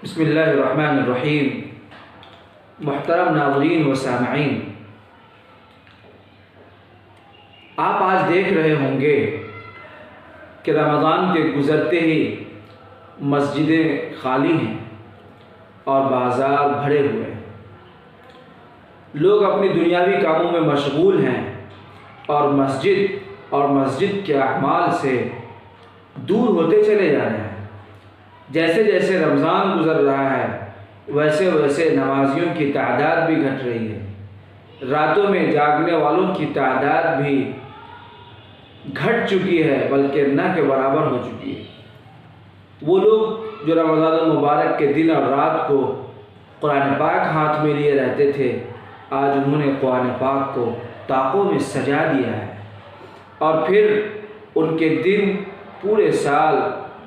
بسم اللہ الرحمن الرحیم۔ محترم ناظرین و سامعین، آپ آج دیکھ رہے ہوں گے کہ رمضان کے گزرتے ہی مسجدیں خالی ہیں اور بازار بھرے ہوئے ہیں۔ لوگ اپنی دنیاوی کاموں میں مشغول ہیں اور مسجد کے اعمال سے دور ہوتے چلے جا رہے ہیں۔ جیسے جیسے رمضان گزر رہا ہے ویسے ویسے نمازیوں کی تعداد بھی گھٹ رہی ہے، راتوں میں جاگنے والوں کی تعداد بھی گھٹ چکی ہے، بلکہ نہ کے برابر ہو چکی ہے۔ وہ لوگ جو رمضان المبارک کے دن اور رات کو قرآن پاک ہاتھ میں لیے رہتے تھے، آج انہوں نے قرآن پاک کو طاقوں میں سجا دیا ہے، اور پھر ان کے دن پورے سال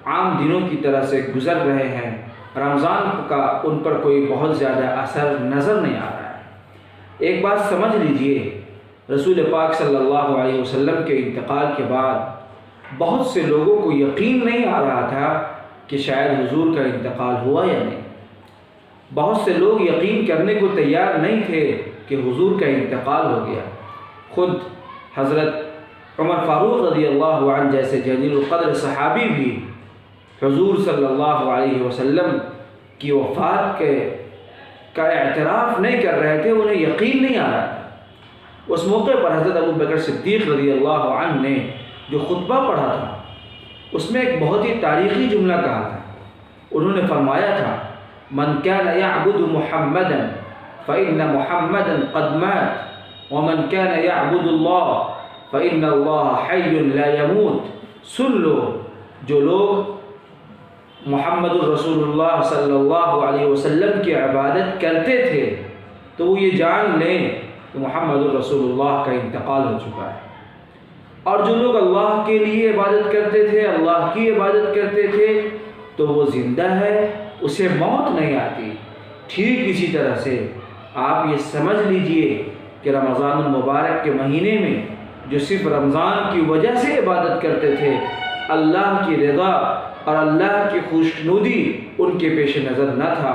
عام دنوں کی طرح سے گزر رہے ہیں۔ رمضان کا ان پر کوئی بہت زیادہ اثر نظر نہیں آ رہا ہے۔ ایک بات سمجھ لیجئے، رسول پاک صلی اللہ علیہ وسلم کے انتقال کے بعد بہت سے لوگوں کو یقین نہیں آ رہا تھا کہ شاید حضور کا انتقال ہوا یا نہیں۔ بہت سے لوگ یقین کرنے کو تیار نہیں تھے کہ حضور کا انتقال ہو گیا۔ خود حضرت عمر فاروق رضی اللہ عنہ جیسے جلیل القدر صحابی بھی حضور صلی اللہ علیہ وسلم کی وفات کا اعتراف نہیں کر رہے تھے، انہیں یقین نہیں آ رہا تھا۔ اس موقع پر حضرت ابو بکر صدیق رضی اللہ عنہ نے جو خطبہ پڑھا تھا، اس میں ایک بہت ہی تاریخی جملہ کہا تھا۔ انہوں نے فرمایا تھا، من كان يعبد محمدا فإن محمدا قد مات ومن كان يعبد الله فإن الله حي لا يموت۔ سن لو، جو لوگ محمد الرسول اللہ صلی اللہ علیہ وسلم کی عبادت کرتے تھے تو وہ یہ جان لیں کہ محمد الرسول اللہ کا انتقال ہو چکا ہے، اور جو لوگ اللہ کے لیے عبادت کرتے تھے، اللہ کی عبادت کرتے تھے، تو وہ زندہ ہے، اسے موت نہیں آتی۔ ٹھیک اسی طرح سے آپ یہ سمجھ لیجئے کہ رمضان المبارک کے مہینے میں جو صرف رمضان کی وجہ سے عبادت کرتے تھے، اللہ کی رضا اور اللہ کی خوشنودی ان کے پیش نظر نہ تھا،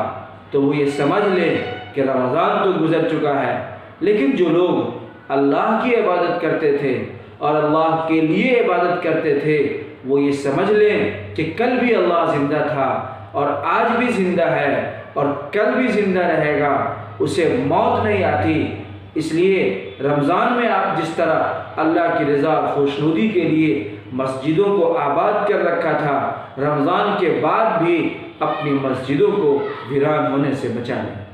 تو وہ یہ سمجھ لیں کہ رمضان تو گزر چکا ہے، لیکن جو لوگ اللہ کی عبادت کرتے تھے اور اللہ کے لیے عبادت کرتے تھے، وہ یہ سمجھ لیں کہ کل بھی اللہ زندہ تھا اور آج بھی زندہ ہے اور کل بھی زندہ رہے گا، اسے موت نہیں آتی۔ اس لیے رمضان میں آپ جس طرح اللہ کی رضا اور خوشنودی کے لیے مسجدوں کو آباد کر رکھا تھا، رمضان کے بعد بھی اپنی مسجدوں کو ویران ہونے سے بچا لیں۔